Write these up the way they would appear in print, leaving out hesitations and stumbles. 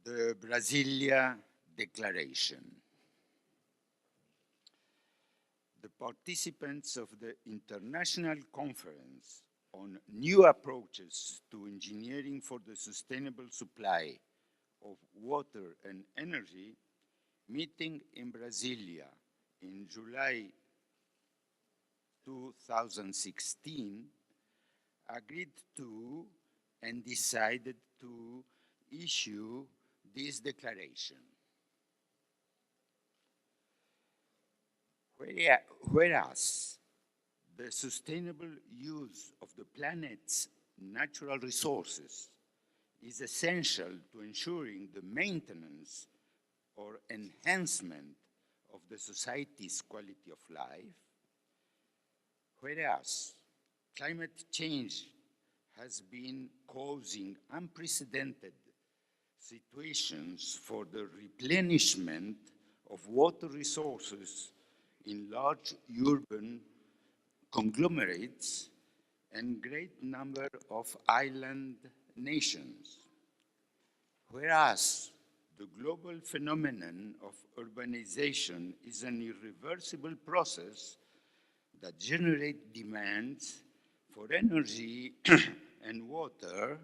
The Brasília Declaration. The participants of the International Conference on New Approaches to Engineering for the Sustainable Supply of Water and Energy, meeting in Brasília in July 2016, agreed to and decided to issue this declaration. Whereas the sustainable use of the planet's natural resources is essential to ensuring the maintenance or enhancement of the society's quality of life, whereas climate change has been causing unprecedented situations for the replenishment of water resources in large urban conglomerates and great number of island nations. Whereas the global phenomenon of urbanization is an irreversible process that generates demands for energy and water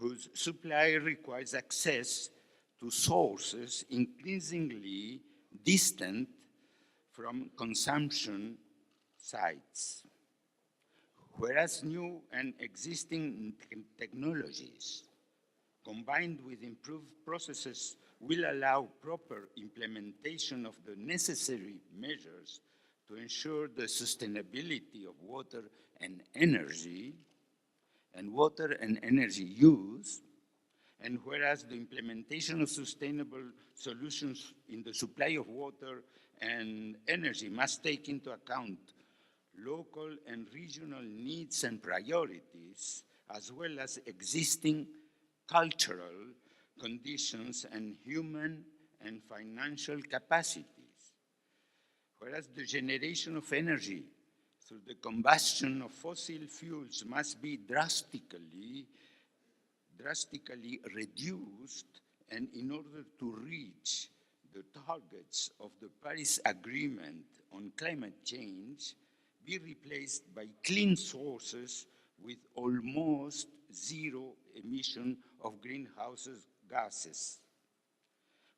whose supply requires access to sources increasingly distant from consumption sites. Whereas new and existing technologies, combined with improved processes, will allow proper implementation of the necessary measures to ensure the sustainability of water and energy use, and whereas the implementation of sustainable solutions in the supply of water and energy must take into account local and regional needs and priorities, as well as existing cultural conditions and human and financial capacities. Whereas the generation of energy through the combustion of fossil fuels must be drastically reduced, and in order to reach the targets of the Paris Agreement on climate change, be replaced by clean sources with almost zero emission of greenhouse gases.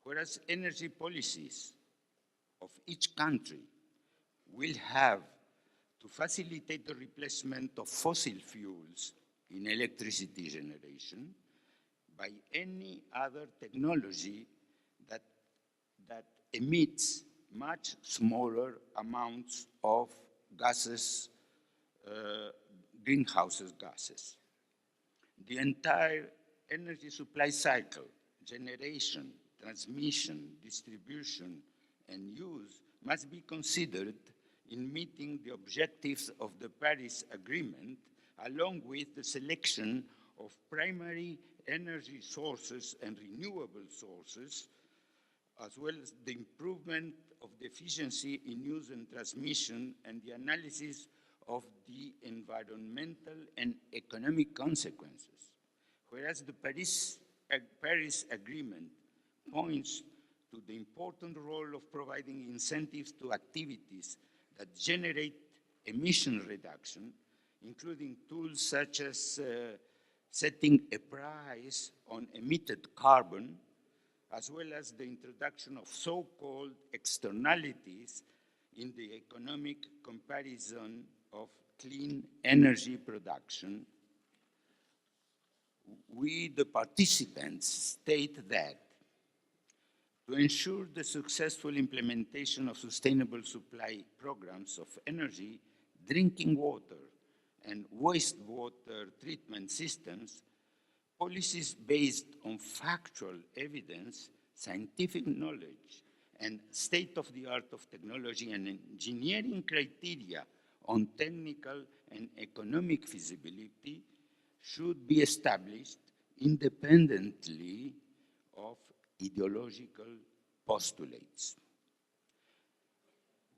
Whereas energy policies of each country will have to facilitate the replacement of fossil fuels in electricity generation by any other technology that emits much smaller amounts of gases, greenhouse gases. The entire energy supply cycle, generation, transmission, distribution, and use must be considered in meeting the objectives of the Paris Agreement, along with the selection of primary energy sources and renewable sources, as well as the improvement of the efficiency in use and transmission and the analysis of the environmental and economic consequences. Whereas the Paris Agreement points to the important role of providing incentives to activities that generate emission reduction, including tools such as setting a price on emitted carbon, as well as the introduction of so-called externalities in the economic comparison of clean energy production. We, the participants, state that to ensure the successful implementation of sustainable supply programs of energy, drinking water, and wastewater treatment systems, policies based on factual evidence, scientific knowledge, and state-of-the-art of technology and engineering criteria on technical and economic feasibility should be established independently of ideological postulates.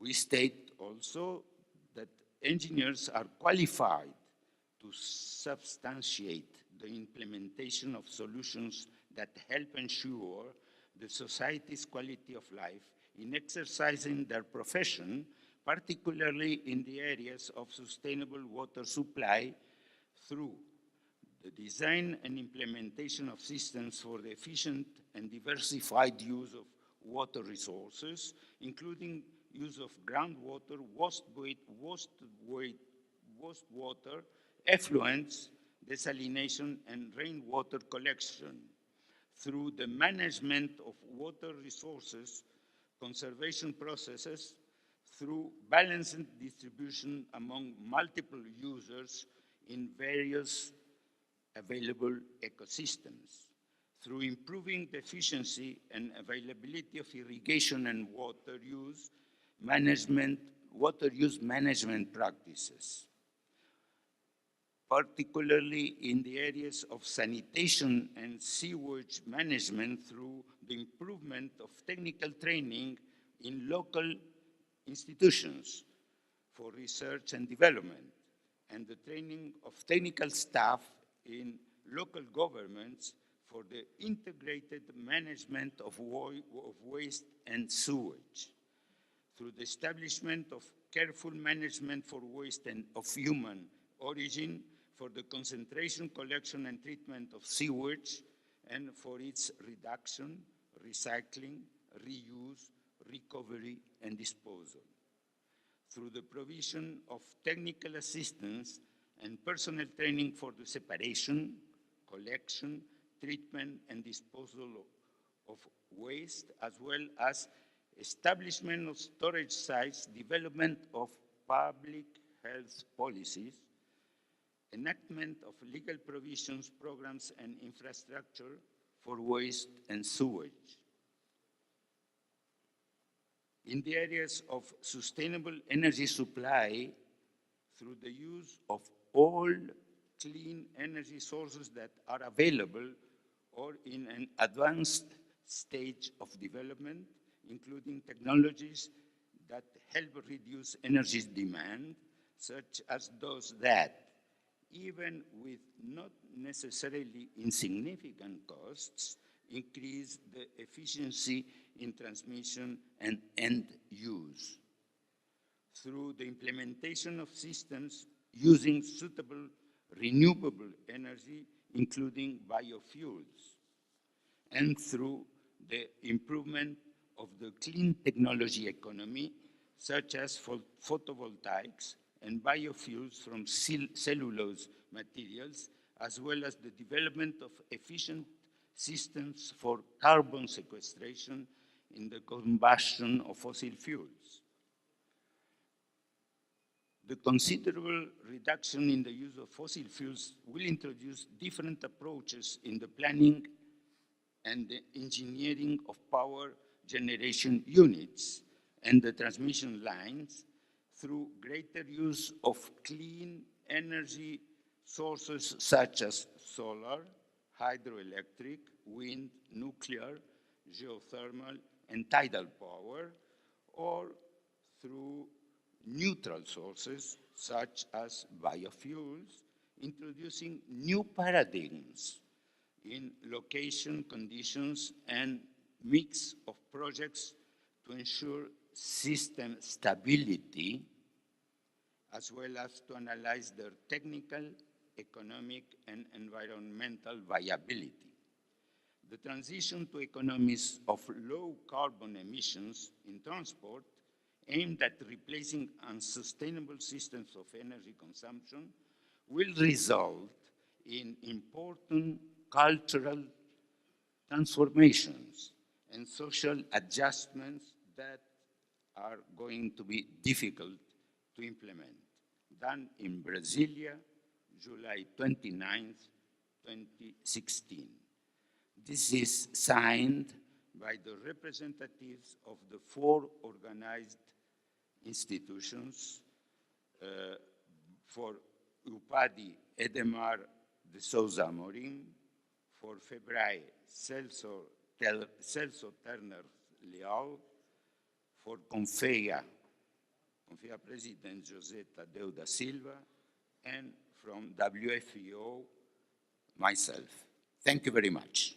We state also that engineers are qualified to substantiate the implementation of solutions that help ensure the society's quality of life in exercising their profession, particularly in the areas of sustainable water supply through the design and implementation of systems for the efficient and diversified use of water resources, including use of groundwater, wastewater, effluents, desalination, and rainwater collection, through the management of water resources, conservation processes, through balanced distribution among multiple users in various available ecosystems, through improving the efficiency and availability of irrigation and water use management practices, particularly in the areas of sanitation and sewage management through the improvement of technical training in local institutions for research and development, and the training of technical staff in local governments for the integrated management of waste and sewage, through the establishment of careful management for waste and of human origin, for the concentration, collection, and treatment of sewage, and for its reduction, recycling, reuse, recovery, and disposal, through the provision of technical assistance and personal training for the separation, collection, treatment, and disposal of waste, as well as establishment of storage sites, development of public health policies, enactment of legal provisions, programs, and infrastructure for waste and sewage. In the areas of sustainable energy supply, through the use of all clean energy sources that are available or in an advanced stage of development, including technologies that help reduce energy demand, such as those that, even with not necessarily insignificant costs, increase the efficiency in transmission and end use, through the implementation of systems using suitable renewable energy, including biofuels, and through the improvement of the clean technology economy, such as photovoltaics and biofuels from cellulose materials, as well as the development of efficient systems for carbon sequestration in the combustion of fossil fuels. The considerable reduction in the use of fossil fuels will introduce different approaches in the planning and the engineering of power generation units and the transmission lines through greater use of clean energy sources such as solar, hydroelectric, wind, nuclear, geothermal, and tidal power, or through neutral sources such as biofuels, introducing new paradigms in location conditions and mix of projects to ensure system stability, as well as to analyze their technical, economic, and environmental viability. The transition to economies of low carbon emissions in transport aimed at replacing unsustainable systems of energy consumption will result in important cultural transformations and social adjustments that are going to be difficult to implement. Done in Brasília, July 29th, 2016. This is signed by the representatives of the 4 organized institutions, for UPADI, Edemar de Souza Amorim, for FEBRAE, Celso Turner Leal, for Confea President José Tadeu da Silva, and from WFEO, myself. Thank you very much.